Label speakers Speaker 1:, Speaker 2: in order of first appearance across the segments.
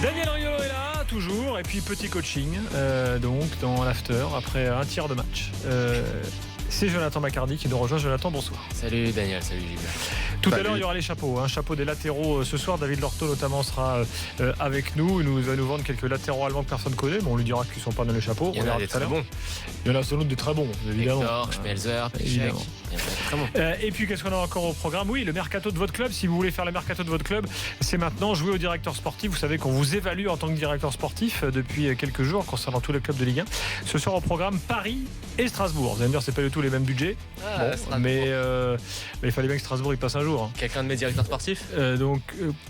Speaker 1: Daniel Riolo est là, toujours, et puis petit coaching, donc dans l'after, après un tiers de match. C'est Jonathan Macardy qui nous rejoint. Jonathan, bonsoir.
Speaker 2: Salut Daniel, salut Gilles.
Speaker 1: Tout à l'heure, il y aura les chapeaux. Chapeau des latéraux ce soir. David Lorto, notamment, sera avec nous. Il va nous vendre quelques latéraux allemands que personne ne connaît. Mais on lui dira qu'ils ne sont pas dans les chapeaux.
Speaker 2: Il y en a des très bons.
Speaker 1: Il y en a sans doute des très bons, évidemment.
Speaker 2: Hector, Schmelzer, Piszczek.
Speaker 1: Et puis, qu'est-ce qu'on a encore au programme ? Oui, le mercato de votre club. Si vous voulez faire le mercato de votre club, c'est maintenant. Jouer au directeur sportif. Vous savez qu'on vous évalue en tant que directeur sportif depuis quelques jours concernant tous les clubs de Ligue 1. Ce soir, au programme, Paris et Strasbourg. Vous allez me dire, c'est pas du tout les mêmes budgets. Mais il fallait bien que Strasbourg il passe un jour.
Speaker 2: Quelqu'un de mes directeurs sportifs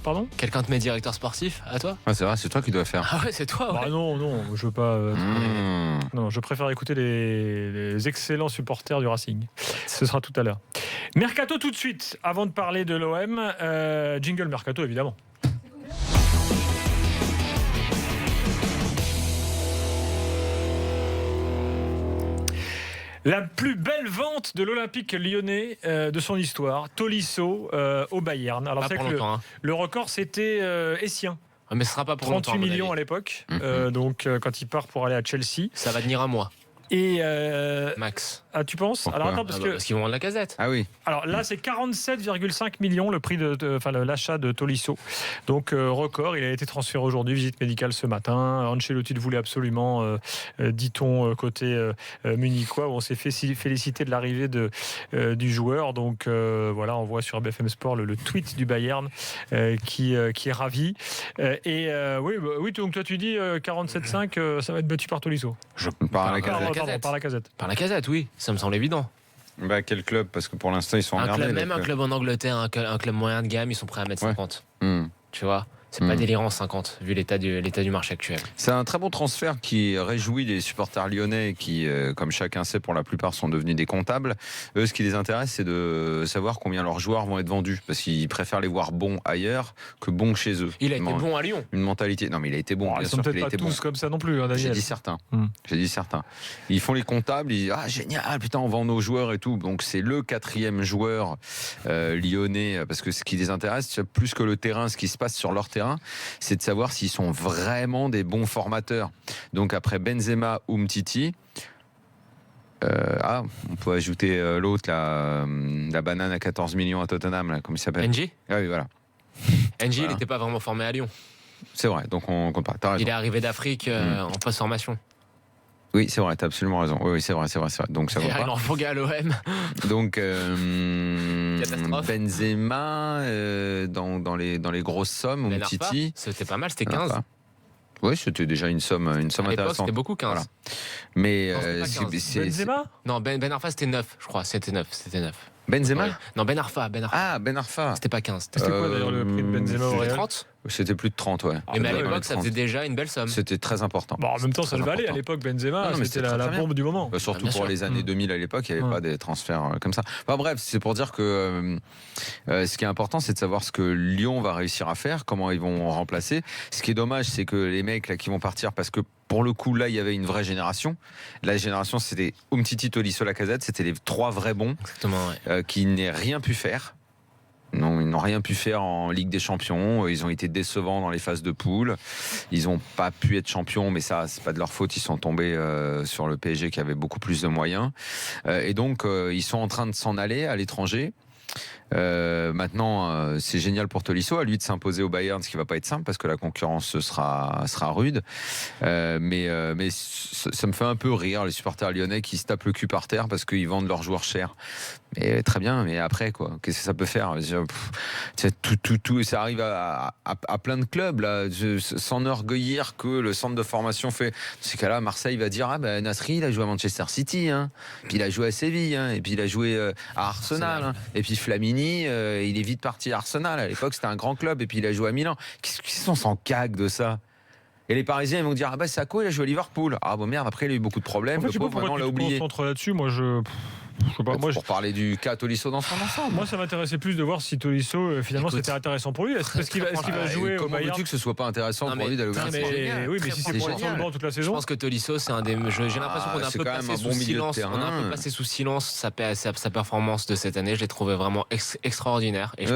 Speaker 1: pardon ?
Speaker 2: Quelqu'un de mes directeurs sportifs à toi ?
Speaker 3: C'est vrai, c'est toi qui dois faire.
Speaker 2: Ah ouais, c'est toi, ouais.
Speaker 1: Bah non, je veux pas. Non, je préfère écouter les excellents supporters du Racing. Ce sera tout à l'heure. Mercato tout de suite, avant de parler de l'OM. Jingle Mercato, évidemment. La plus belle vente de l'Olympique lyonnais de son histoire, Tolisso au Bayern. Alors
Speaker 2: Pas
Speaker 1: c'est
Speaker 2: pour
Speaker 1: que
Speaker 2: longtemps.
Speaker 1: le record c'était Essien.
Speaker 2: Mais ce sera pas pour
Speaker 1: 38
Speaker 2: longtemps.
Speaker 1: millions à l'époque. Donc quand il part pour aller à Chelsea.
Speaker 2: Ça va tenir un mois.
Speaker 1: Et
Speaker 2: max.
Speaker 1: tu penses ?
Speaker 3: Pourquoi ?
Speaker 1: Alors attends, parce
Speaker 2: qu'ils vont vendre la Casette.
Speaker 3: Ah oui.
Speaker 1: Alors là, c'est 47,5 millions le prix de l'achat de Tolisso. Donc record, il a été transféré aujourd'hui, visite médicale ce matin. Ancelotti le voulait absolument, dit-on côté munichois. On s'est fait féliciter de l'arrivée du joueur. Donc voilà, on voit sur BFM Sport le tweet du Bayern qui est ravi. Oui, donc toi tu dis 47,5, ça va être battu par Tolisso.
Speaker 3: Par la Casette.
Speaker 1: Par la Casette.
Speaker 2: Par la Casette, oui. Ça me semble évident.
Speaker 3: Bah, quel club ? Parce que pour l'instant, ils sont emmerdés.
Speaker 2: Un club en Angleterre, un club moyen de gamme, ils sont prêts à mettre 50. Tu vois ? C'est pas délirant 50, vu l'état du marché actuel.
Speaker 3: C'est un très bon transfert qui réjouit les supporters lyonnais qui, comme chacun sait, pour la plupart sont devenus des comptables. Eux, ce qui les intéresse, c'est de savoir combien leurs joueurs vont être vendus. Parce qu'ils préfèrent les voir bons ailleurs que bons chez eux.
Speaker 2: Il a été bon à Lyon.
Speaker 3: Une mentalité. Non, mais il a été bon.
Speaker 1: Ils sont peut-être pas tous comme ça non plus, Daniel.
Speaker 3: J'ai dit certains. Ils font les comptables, ils disent « Ah, génial, putain, on vend nos joueurs et tout ». Donc, c'est le 4e joueur lyonnais. Parce que ce qui les intéresse, plus que le terrain, ce qui se passe sur leur terrain, c'est de savoir s'ils sont vraiment des bons formateurs. Donc après Benzema, Umtiti, on peut ajouter l'autre, la banane à 14 millions à Tottenham, là, comment il s'appelle ?
Speaker 2: NG ?
Speaker 3: Ah oui, voilà.
Speaker 2: NG, il n'était pas vraiment formé à Lyon.
Speaker 3: C'est vrai, donc on compare. T'as raison.
Speaker 2: Il est arrivé d'Afrique en post-formation.
Speaker 3: Oui, c'est vrai, t'as absolument raison. Oui, c'est vrai. Donc ça va pas.
Speaker 2: Il en faut à l'OM.
Speaker 3: Donc
Speaker 2: Catastrophe.
Speaker 3: Benzema dans les grosses sommes, ou Titi.
Speaker 2: C'était pas mal, c'était 15.
Speaker 3: Oui, c'était déjà une somme
Speaker 2: à l'époque,
Speaker 3: intéressante.
Speaker 2: c'était beaucoup 15.
Speaker 3: Voilà. Mais
Speaker 1: Benzema ?
Speaker 2: Non, Ben Arfa, c'était 9, je crois. C'était 9.
Speaker 3: Benzema ?
Speaker 2: Ouais. Non, Ben Arfa.
Speaker 3: Ah, Ben Arfa.
Speaker 2: C'était pas 15.
Speaker 1: C'était quoi d'ailleurs le prix de Benzema au Real ?
Speaker 2: 30 ?
Speaker 3: C'était plus de 30, ouais.
Speaker 2: Mais à l'époque, ça faisait déjà une belle somme.
Speaker 3: C'était très important.
Speaker 1: Bon, en même temps, ça le valait à l'époque, Benzema. C'était la bombe du moment.
Speaker 3: Surtout
Speaker 2: bien
Speaker 3: pour
Speaker 2: sûr.
Speaker 3: les années 2000 à l'époque, il n'y avait pas des transferts comme ça. Enfin, bref, c'est pour dire que ce qui est important, c'est de savoir ce que Lyon va réussir à faire, comment ils vont remplacer. Ce qui est dommage, c'est que les mecs là, qui vont partir, parce que pour le coup, là, il y avait une vraie génération. La génération, c'était Umtiti, Tolisso, Lacazette. C'était les 3 vrais bons.
Speaker 2: Exactement, ouais.
Speaker 3: Qui n'aient rien pu faire. Non, ils n'ont rien pu faire en Ligue des Champions. Ils ont été décevants dans les phases de poule. Ils n'ont pas pu être champions, mais ça, c'est pas de leur faute. Ils sont tombés sur le PSG qui avait beaucoup plus de moyens. Et donc, ils sont en train de s'en aller à l'étranger. Maintenant, c'est génial pour Tolisso, à lui de s'imposer au Bayern, ce qui va pas être simple parce que la concurrence sera rude. Mais ça me fait un peu rire les supporters lyonnais qui se tapent le cul par terre parce qu'ils vendent leurs joueurs chers. Mais très bien, mais après quoi, qu'est-ce que ça peut faire ? Tout, ça arrive à plein de clubs là. S'enorgueillir que le centre de formation fait. Dans ces cas-là, Marseille va dire Nasri, il a joué à Manchester City, puis il a joué à Séville, et puis il a joué à Arsenal, et puis Flamini, il est vite parti à Arsenal. À l'époque, c'était un grand club, et puis il a joué à Milan. Qu'est-ce qu'on s'en cague de ça ? Et les Parisiens, ils vont dire Sako, il a joué à Liverpool. Ah bon, merde, après, il a eu beaucoup de problèmes.
Speaker 1: En fait, je sais pas pourquoi tu te concentres là-dessus. Moi, Je sais pas, moi,
Speaker 3: pour parler du cas Tolisso dans son ensemble.
Speaker 1: Moi, ça m'intéressait plus de voir si Tolisso, finalement, c'était intéressant pour lui. Est-ce qu'il va jouer au
Speaker 3: Comment
Speaker 1: Bayern?
Speaker 3: veux-tu que ce soit pas intéressant pour lui d'aller au Bayern?
Speaker 1: Oui, mais si c'est pour le banc toute la saison.
Speaker 2: Je pense que Tolisso, c'est un des. J'ai l'impression qu'on a un peu passé sous silence. On a un peu passé sous silence sa performance de cette année. Je l'ai trouvé vraiment extraordinaire. Et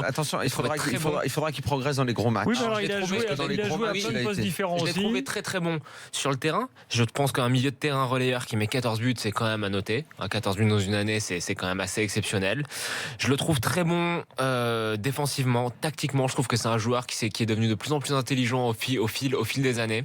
Speaker 3: attention, il faudra qu'il progresse dans les gros matchs.
Speaker 1: Oui, mais alors, il a joué à plein de postes différents aussi.
Speaker 2: Je l'ai trouvé très très bon sur le terrain. Je pense qu'un milieu de terrain relayeur qui met 14 buts, c'est quand même à noter. 14 buts dans une année, c'est quand même assez exceptionnel. Je le trouve très bon défensivement, tactiquement. Je trouve que c'est un joueur qui est devenu de plus en plus intelligent au fil des années.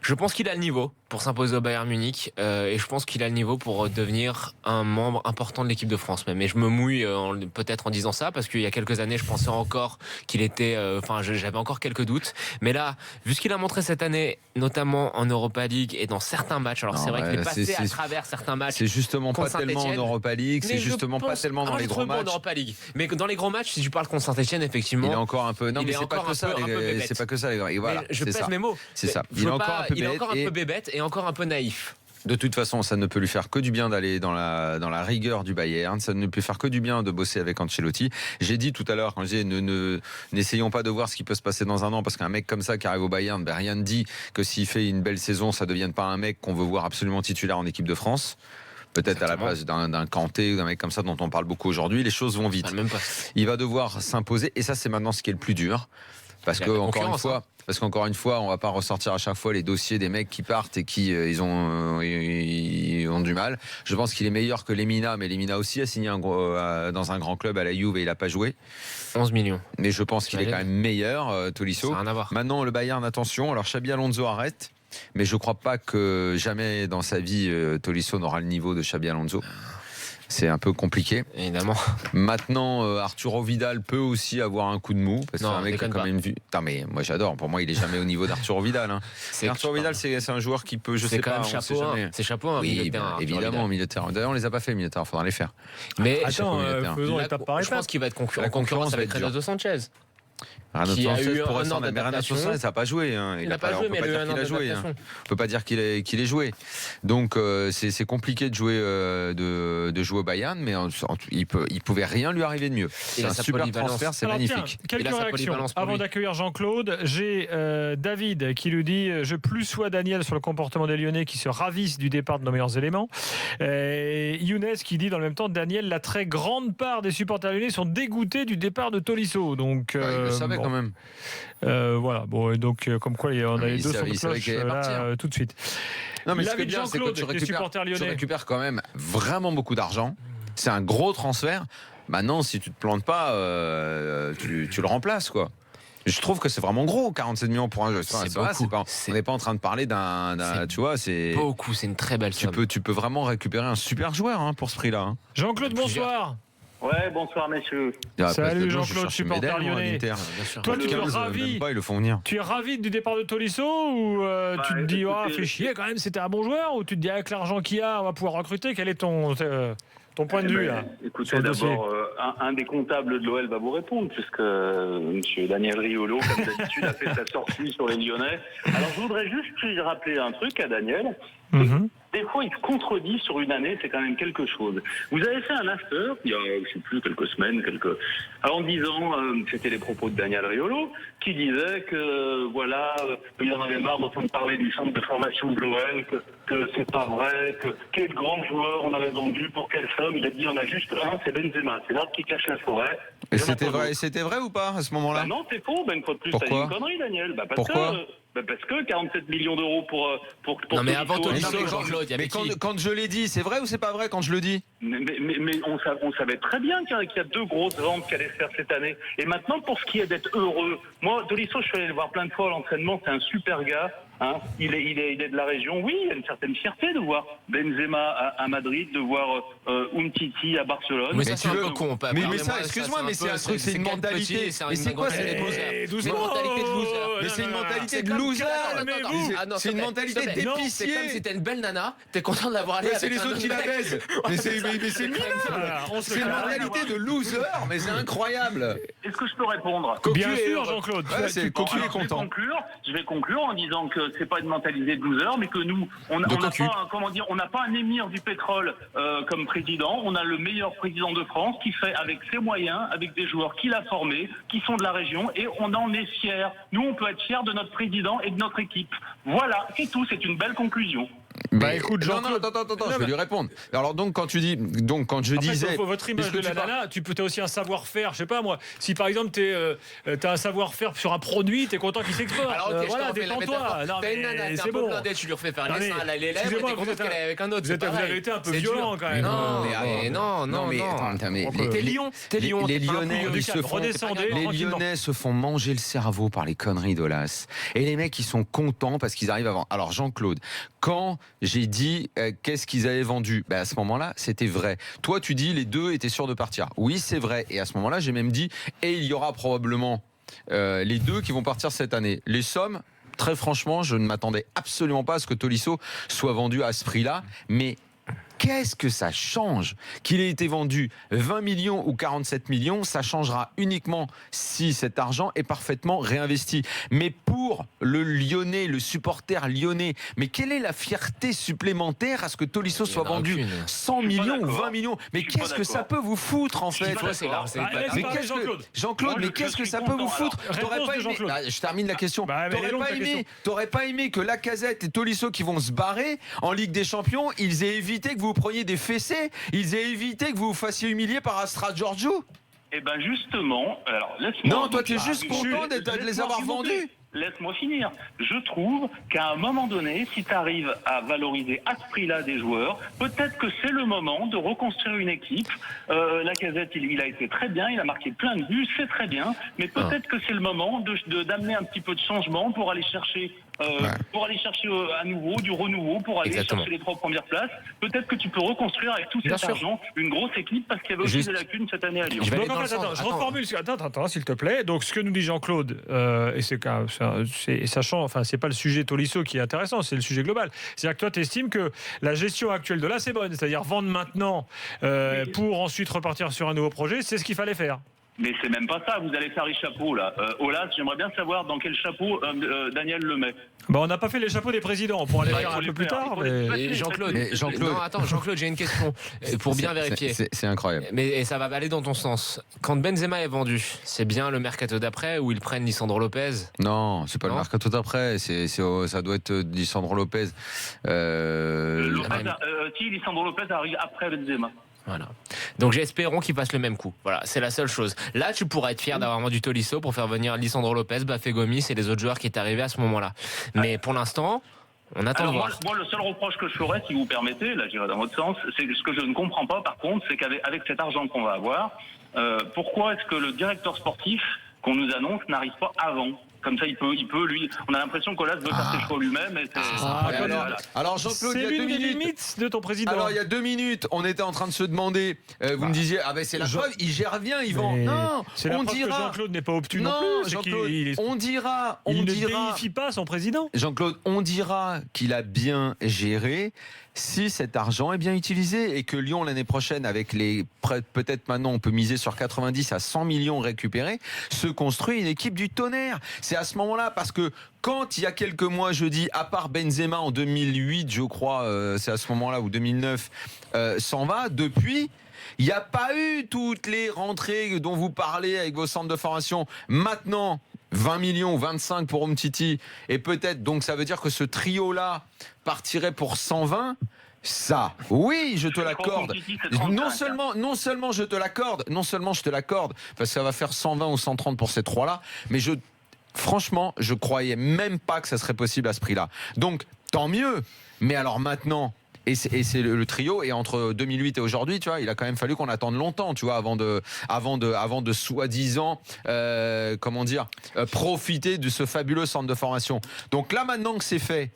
Speaker 2: Je pense qu'il a le niveau pour s'imposer au Bayern Munich et je pense qu'il a le niveau pour devenir un membre important de l'équipe de France même. Et je me mouille peut-être en disant ça parce qu'il y a quelques années, je pensais encore qu'il était... j'avais encore quelques doutes. Mais là, vu ce qu'il a montré cette année, notamment en Europa League et dans certains matchs, alors c'est vrai qu'il est passé à travers certains matchs.
Speaker 3: C'est justement pas tellement en Europa League, c'est justement pas tellement dans les gros matchs. En
Speaker 2: Europa League. Mais dans les gros matchs, si tu parles contre Saint-Etienne, effectivement...
Speaker 3: Il est encore un peu... Non, mais c'est pas que ça, c'est pas que ça, les gars. Voilà,
Speaker 2: je pèse mes mots.
Speaker 3: C'est ça. Il est encore un peu
Speaker 2: bébête et encore un peu naïf.
Speaker 3: De toute façon, ça ne peut lui faire que du bien d'aller dans la rigueur du Bayern. Ça ne peut faire que du bien de bosser avec Ancelotti. J'ai dit tout à l'heure, quand je disais n'essayons pas de voir ce qui peut se passer dans un an, parce qu'un mec comme ça qui arrive au Bayern, rien ne dit que s'il fait une belle saison, ça ne devienne pas un mec qu'on veut voir absolument titulaire en équipe de France. Peut-être à la place d'un Kanté ou d'un mec comme ça dont on parle beaucoup aujourd'hui. Les choses vont vite. Il va devoir s'imposer, et ça c'est maintenant ce qui est le plus dur. Parce qu'encore une fois, on va pas ressortir à chaque fois les dossiers des mecs qui partent et qui ils ont du mal. Je pense qu'il est meilleur que Lemina, mais Lemina aussi a signé dans un grand club à la Juve et il a pas joué.
Speaker 2: 11 millions.
Speaker 3: Mais je pense qu'il est quand même meilleur, Tolisso.
Speaker 2: Ça n'a rien à voir.
Speaker 3: Maintenant, le Bayern, attention. Alors, Xabi Alonso arrête. Mais je crois pas que jamais dans sa vie, Tolisso n'aura le niveau de Xabi Alonso. C'est un peu compliqué.
Speaker 2: Évidemment.
Speaker 3: Maintenant, Arturo Vidal peut aussi avoir un coup de mou. Parce que c'est un mec qui a quand même vu. Non, mais moi j'adore. Pour moi, il est jamais au niveau d'Arturo Vidal. Hein. Arturo Vidal, c'est un joueur qui peut, je sais pas.
Speaker 2: C'est chapeau,
Speaker 3: oui, milieu de terrain, évidemment, au milieu de terrain. D'ailleurs, on les a pas fait, milieu de terrain. Faudra les faire.
Speaker 2: Mais
Speaker 1: attends, faisons étape par étape.
Speaker 2: Je pense qu'il va être en concurrence avec Renato Sanchez.
Speaker 3: Qui a eu un an d'adaptation. Ça n'a pas joué. Hein.
Speaker 2: Il n'a pas joué, mais il a joué.
Speaker 3: On ne peut pas dire qu'il ait joué. Donc c'est compliqué de jouer au Bayern, mais il pouvait rien lui arriver de mieux. C'est un super transfert, c'est magnifique.
Speaker 1: Quelques réactions avant d'accueillir Jean-Claude. J'ai David qui lui dit je plus sois Daniel sur le comportement des Lyonnais qui se ravissent du départ de nos meilleurs éléments. Younes qui dit dans le même temps Daniel, la très grande part des supporters lyonnais sont dégoûtés du départ de Tolisso. Donc
Speaker 3: il le savait quand même.
Speaker 1: Voilà, bon, donc comme quoi on a les deux sons de cloche tout de suite.
Speaker 3: Non, mais ce qui est
Speaker 1: bien, c'est que tu
Speaker 3: récupères quand même vraiment beaucoup d'argent. C'est un gros transfert. Maintenant, si tu te plantes pas, tu le remplaces, quoi. Je trouve que c'est vraiment gros, 47 millions pour un jeu. On n'est pas en train de parler d'un tu vois, c'est
Speaker 2: beaucoup, c'est une très belle somme.
Speaker 3: Tu peux vraiment récupérer un super joueur pour ce prix-là.
Speaker 1: Jean-Claude, bonsoir.
Speaker 4: Ouais, bonsoir messieurs.
Speaker 1: Salut Jean-Claude, supporter lyonnais. Toi, tu es ravi.
Speaker 3: Ils le font venir.
Speaker 1: Tu es ravi du départ de Tolisso ou tu te dis fait chier quand même, c'était un bon joueur, ou tu te dis avec l'argent qu'il y a, on va pouvoir recruter. Quel est ton point de vue là?
Speaker 4: Écoutez, d'abord, un des comptables de l'OL va vous répondre, puisque M. Daniel Riolo, comme d'habitude, a fait sa sortie sur les Lyonnais. Alors, je voudrais juste rappeler un truc à Daniel. Des fois, il se contredit sur une année, c'est quand même quelque chose. Vous avez fait un after, il y a, je ne sais plus, quelques semaines, en disant, c'était les propos de Daniel Riolo, qui disait que, voilà, il en avait marre d'entendre parler du centre de formation de l'OL, que c'est pas vrai, que quel grand joueur on avait vendu, pour quelle somme. Il a dit, il y en a juste un, c'est Benzema, c'est l'arbre qui cache la forêt.
Speaker 3: Et c'était vrai ou pas, à ce moment-là?
Speaker 4: Non, c'est faux, une fois de plus, t'as dit une connerie, Daniel.
Speaker 3: Pourquoi?
Speaker 4: Parce que 47 millions d'euros pour
Speaker 2: non, mais avant Tolisso,
Speaker 3: Jean-Claude, mais quand je l'ai dit, c'est vrai ou c'est pas vrai quand je le dis?
Speaker 4: Mais on savait très bien qu'il y a deux grosses ventes qui allaient se faire cette année. Et maintenant, pour ce qui est d'être heureux, moi, Tolisso, je suis allé le voir plein de fois à l'entraînement, c'est un super gars. Il est de la région, oui, il y a une certaine fierté de voir Benzema à Madrid, de voir Umtiti à Barcelone.
Speaker 2: Mais ça, c'est un peu con.
Speaker 3: Mais ça, excuse-moi, mais c'est un truc, c'est une mentalité. Mais c'est quoi cette
Speaker 2: mentalité de loser?
Speaker 3: Mais c'est une mentalité de loser. C'est une mentalité d'épicier.
Speaker 2: C'est comme si t'es une belle nana, t'es content de l'avoir allée.
Speaker 3: C'est les autres qui la baisent. Mais c'est C'est une mentalité de loser, mais c'est incroyable.
Speaker 4: Est-ce que je peux répondre?
Speaker 1: Bien sûr, Jean-Claude.
Speaker 3: Cocu est content.
Speaker 4: Je vais conclure en disant que c'est pas une mentalité de loser, mais que nous, on n'a pas un émir du pétrole comme président. On a le meilleur président de France qui fait avec ses moyens, avec des joueurs qu'il a formés, qui sont de la région, et on en est fiers. Nous, on peut être fiers de notre président et de notre équipe. Voilà, c'est tout. C'est une belle conclusion.
Speaker 3: Mais
Speaker 1: écoute,
Speaker 3: non, attends, je vais lui répondre. Alors donc quand je disais,
Speaker 1: votre image de la nana, tu peux as aussi un savoir-faire, je sais pas moi. Si par exemple t'as un savoir-faire sur un produit, t'es content qu'il s'exporte.
Speaker 2: Alors ok,
Speaker 1: voilà, détends-toi.
Speaker 2: T'as une nana, t'es un peu blindé, tu lui refais faire les seins, les lèvres, t'es content qu'elle est avec un autre.
Speaker 1: Vous avez été un peu violent quand même.
Speaker 2: Non,
Speaker 3: mais
Speaker 2: t'es Lyon.
Speaker 3: Les Lyonnais se font manger le cerveau par les conneries d'Olas. Et les mecs, ils sont contents parce qu'ils arrivent avant. Alors Jean-Claude, quand j'ai dit qu'est-ce qu'ils avaient vendu, à ce moment-là, c'était vrai. Toi, tu dis les deux étaient sûrs de partir. Oui, c'est vrai. Et à ce moment-là, j'ai même dit et il y aura probablement les deux qui vont partir cette année. Les sommes, très franchement, je ne m'attendais absolument pas à ce que Tolisso soit vendu à ce prix-là. Mais qu'est-ce que ça change qu'il ait été vendu 20 millions ou 47 millions? Ça changera uniquement si cet argent est parfaitement réinvesti. Mais pour le Lyonnais, le supporter lyonnais, mais quelle est la fierté supplémentaire à ce que Tolisso soit vendu 100 millions ou 20 millions? Mais qu'est-ce que ça peut vous foutre en fait? Jean-Claude, mais qu'est-ce que ça peut vous foutre? Je termine la question. T'aurais pas aimé que Lacazette et Tolisso qui vont se barrer en Ligue des Champions, ils aient évité que vous preniez des fessées, ils aient évité que vous vous fassiez humilier par Astra Giorgio?
Speaker 4: Eh ben justement, alors laisse-moi...
Speaker 3: Non, toi tu es juste content de les avoir vendus.
Speaker 4: Laisse-moi finir. Je trouve qu'à un moment donné, si tu arrives à valoriser à ce prix-là des joueurs, peut-être que c'est le moment de reconstruire une équipe. Lacazette, il a été très bien, il a marqué plein de buts, c'est très bien, mais peut-être que c'est le moment d'amener un petit peu de changement pour aller chercher à nouveau du renouveau, pour aller chercher les 3 premières places. Peut-être que tu peux reconstruire avec tout cet argent une grosse équipe, parce qu'il y avait aussi des lacunes cette année à Lyon.
Speaker 1: Je reformule. Attends, s'il te plaît. Donc ce que nous dit Jean-Claude, et c'est sachant, enfin c'est pas le sujet Tolisso qui est intéressant, c'est le sujet global. C'est-à-dire que toi tu estimes que la gestion actuelle de là c'est bonne, c'est-à-dire vendre maintenant pour ensuite repartir sur un nouveau projet, c'est ce qu'il fallait faire.
Speaker 4: Mais c'est même pas ça, vous allez faire les chapeaux là. Olas, j'aimerais bien savoir dans quel chapeau Daniel le met.
Speaker 1: On n'a pas fait les chapeaux des présidents, on pourra les faire un peu plus tard.
Speaker 2: Jean-Claude, j'ai une question pour bien vérifier.
Speaker 3: C'est incroyable.
Speaker 2: Mais ça va aller dans ton sens. Quand Benzema est vendu, c'est bien le mercato d'après où ils prennent Lisandro Lopez?
Speaker 3: Non, c'est pas le mercato d'après, ça doit être Lisandro Lopez.
Speaker 4: Lisandro Lopez arrive après Benzema.
Speaker 2: Voilà. Donc j'espérons qu'il fasse le même coup. Voilà, c'est la seule chose. Là, tu pourrais être fier d'avoir vendu Tolisso pour faire venir Lisandro Lopez, Bafé Gomis et les autres joueurs qui est arrivé à ce moment-là. Mais pour l'instant, on attend de voir.
Speaker 4: Moi, le seul reproche que je ferais, si vous permettez, là j'irai dans votre sens, c'est ce que je ne comprends pas par contre, c'est qu'avec cet argent qu'on va avoir, pourquoi est-ce que le directeur sportif qu'on nous annonce n'arrive pas avant? Comme ça, il peut, lui. On a l'impression qu'Olas veut faire ses choix lui-même.
Speaker 3: Alors Jean-Claude, il y a 2 minutes.
Speaker 1: Limite de ton président.
Speaker 3: Alors il y a 2 minutes, on était en train de se demander. Vous me disiez, c'est la preuve, il gère bien, Yvan. Non,
Speaker 1: on dira. Jean-Claude n'est pas obtus non plus.
Speaker 3: Jean-Claude, on dira.
Speaker 1: Il ne déifie pas son président.
Speaker 3: Jean-Claude, on dira qu'il a bien géré si cet argent est bien utilisé et que Lyon l'année prochaine, avec peut-être maintenant on peut miser sur 90 à 100 millions récupérés, se construit une équipe du tonnerre. C'est à ce moment-là, parce que quand il y a quelques mois, je dis, à part Benzema en 2008, je crois, c'est à ce moment-là, ou 2009, s'en va, depuis... Il n'y a pas eu toutes les rentrées dont vous parlez avec vos centres de formation. Maintenant, 20 millions, 25 pour Umtiti, et peut-être, donc ça veut dire que ce trio-là partirait pour 120. Ça, oui, je te l'accorde. Non seulement je te l'accorde, parce que ça va faire 120 ou 130 pour ces trois-là, mais franchement, je croyais même pas que ça serait possible à ce prix-là. Donc, tant mieux. Mais alors maintenant... Et c'est le trio, et entre 2008 et aujourd'hui, tu vois, il a quand même fallu qu'on attende longtemps, tu vois, avant de soi-disant, profiter de ce fabuleux centre de formation. Donc là, maintenant que c'est fait,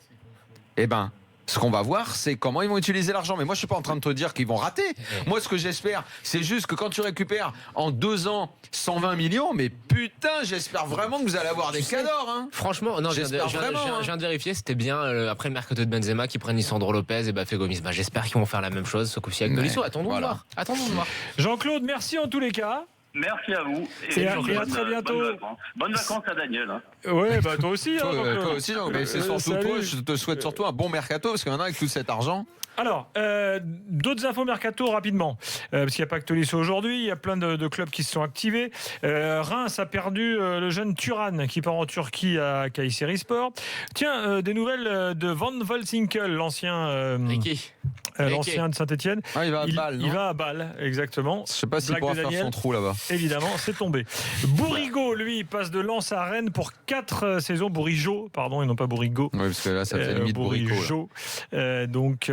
Speaker 3: ce qu'on va voir, c'est comment ils vont utiliser l'argent. Mais moi, je suis pas en train de te dire qu'ils vont rater. Moi, ce que j'espère, c'est juste que quand tu récupères en 2 ans 120 millions, mais putain, j'espère vraiment que vous allez avoir des cadors. Hein.
Speaker 2: Franchement, non, je viens de vérifier, c'était bien après le mercato de Benzema qui prennent Lisandro Lopez et Bafé Gomis. J'espère qu'ils vont faire la même chose, ce coup-ci avec Tolisso. Attendons de voir.
Speaker 1: Jean-Claude, merci en tous les cas.
Speaker 4: Merci à vous.
Speaker 1: Et à très bientôt.
Speaker 4: Bonnes vacances à Daniel. Hein.
Speaker 1: Ouais, bah toi aussi.
Speaker 3: Toi aussi, Jean, mais c'est surtout
Speaker 1: salut.
Speaker 3: toi. Je te souhaite surtout un bon mercato parce que maintenant, avec tout cet argent.
Speaker 1: Alors, d'autres infos mercato rapidement, parce qu'il n'y a pas que Tolisso aujourd'hui, il y a plein de clubs qui se sont activés. Reims a perdu le jeune Thuram qui part en Turquie à Kayserispor. Tiens, des nouvelles de Van Volsinkel, l'ancien de Saint-Etienne.
Speaker 3: Ah, il va à Bâle, non ?
Speaker 1: Il va à Bâle, exactement.
Speaker 3: Je sais pas s'il
Speaker 1: Blague
Speaker 3: pourra
Speaker 1: de
Speaker 3: faire
Speaker 1: Daniel.
Speaker 3: son trou là-bas.
Speaker 1: Évidemment, c'est tombé. Bourigo, lui, passe de Lens à Rennes pour 4 saisons. Bourigeau, pardon, et non pas Bourigo.
Speaker 3: Oui, parce que là, ça fait limite Bourico.
Speaker 1: Donc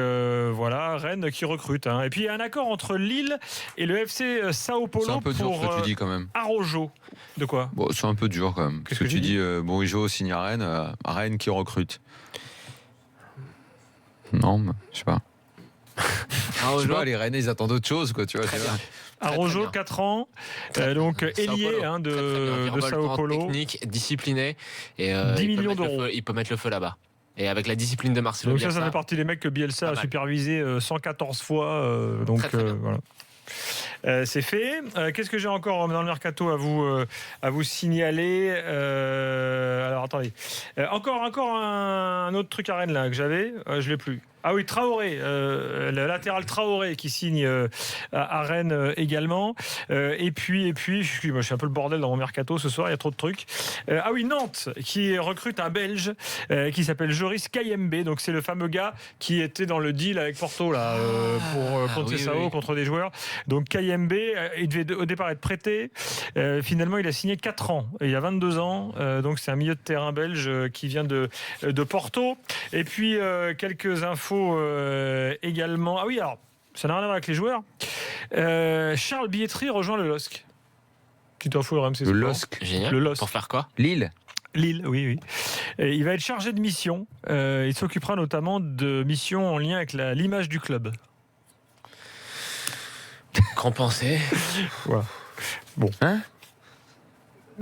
Speaker 1: voilà, Rennes qui recrute. Hein. Et puis il y a un accord entre Lille et le FC Sao Paulo
Speaker 3: C'est un peu dur
Speaker 1: pour
Speaker 3: ce que tu dis quand même.
Speaker 1: Araujo. De quoi ?
Speaker 3: Bon, c'est un peu dur quand même.
Speaker 1: Qu'est-ce
Speaker 3: Ce
Speaker 1: que tu
Speaker 3: dis Bourigeau signe à Rennes qui recrute. Non, mais, je sais pas. Je sais pas, les Rennais ils attendent autre chose quoi, tu vois.
Speaker 2: Très bien.
Speaker 1: Araujo, 4 ans, donc ailier de Sao Paulo.
Speaker 2: Technique, discipliné. Et,
Speaker 1: 10 millions d'euros.
Speaker 2: Il peut mettre le feu là-bas. Et avec la discipline de Marcelo
Speaker 1: Donc
Speaker 2: Bielsa.
Speaker 1: ça fait partie des mecs que Bielsa a supervisé 114 fois.
Speaker 2: Très bien.
Speaker 1: Voilà. C'est fait. Qu'est-ce que j'ai encore dans le mercato à vous signaler alors attendez. Encore un autre truc à Rennes là que j'avais. Je l'ai plus. Ah oui, Traoré, le latéral Traoré qui signe à Rennes également. Et puis, je suis un peu le bordel dans mon mercato ce soir, il y a trop de trucs. Ah oui, Nantes qui recrute un Belge qui s'appelle Joris Kayembe. Donc c'est le fameux gars qui était dans le deal avec Porto là pour contre Sao, contre des joueurs. Donc Kayembe, il devait au départ être prêté. Finalement, il a signé 4 ans. Et il y a 22 ans. Donc c'est un milieu de terrain belge qui vient de Porto. Et puis quelques infos également. Ah oui, alors, ça n'a rien à voir avec les joueurs. Charles Bietri rejoint le LOSC. Petite info RMC Sport.
Speaker 3: Le LOSC.
Speaker 2: Génial.
Speaker 1: Le LOSC.
Speaker 2: Pour faire quoi ?
Speaker 3: Lille.
Speaker 1: Lille, oui. Et il va être chargé de mission. Il s'occupera notamment de missions en lien avec l'image du club.
Speaker 2: Qu'en penser ?
Speaker 1: Voilà. Bon.
Speaker 3: Hein ?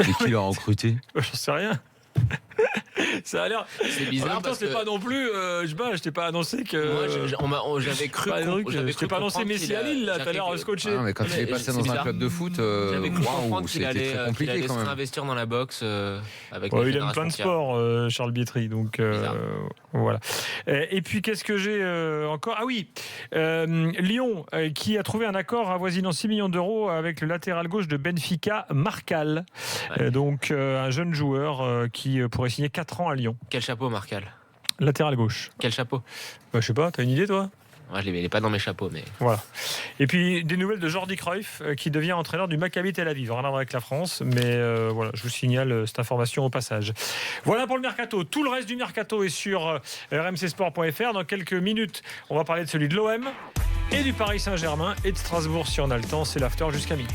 Speaker 3: Et qui l'a recruté ?
Speaker 1: J'en sais rien. Ça a l'air.
Speaker 2: C'est bizarre.
Speaker 1: En même temps,
Speaker 2: parce
Speaker 1: c'est
Speaker 2: que
Speaker 1: pas non plus. Je t'ai pas annoncé que.
Speaker 2: Moi, j'avais cru.
Speaker 1: Je t'ai pas annoncé Messi à Lille, là, tout à l'heure, scotché.
Speaker 3: Ah, mais quand il est passé dans un club de foot,
Speaker 2: J'avais cru comprendre qu'il
Speaker 3: c'était
Speaker 2: allait,
Speaker 3: très
Speaker 2: qu'il
Speaker 3: compliqué
Speaker 2: allait
Speaker 3: quand
Speaker 2: se
Speaker 3: même.
Speaker 2: investir dans la boxe avec
Speaker 1: Ouais,
Speaker 2: les
Speaker 1: il aime plein de sports, Charles Bietri. Donc voilà. Et puis qu'est-ce que j'ai encore ? Ah oui, Lyon qui a trouvé un accord avoisinant 6 millions d'euros avec le latéral gauche de Benfica, Marcal.
Speaker 2: Ouais.
Speaker 1: Donc un jeune joueur qui pourrait signer 4 ans à Lyon.
Speaker 2: Quel chapeau, Marcal ?
Speaker 1: Latéral gauche.
Speaker 2: Quel chapeau ?
Speaker 1: Je sais pas, t'as une idée toi ?
Speaker 2: Moi, je ne l'ai pas dans mes chapeaux, mais.
Speaker 1: Voilà. Et puis des nouvelles de Jordi Cruyff qui devient entraîneur du Maccabi Tel Aviv. Rien à voir avec la France, mais voilà, je vous signale cette information au passage. Voilà pour le mercato. Tout le reste du mercato est sur rmcsport.fr. Dans quelques minutes, on va parler de celui de l'OM et du Paris Saint-Germain et de Strasbourg si on a le temps. C'est l'after jusqu'à minuit.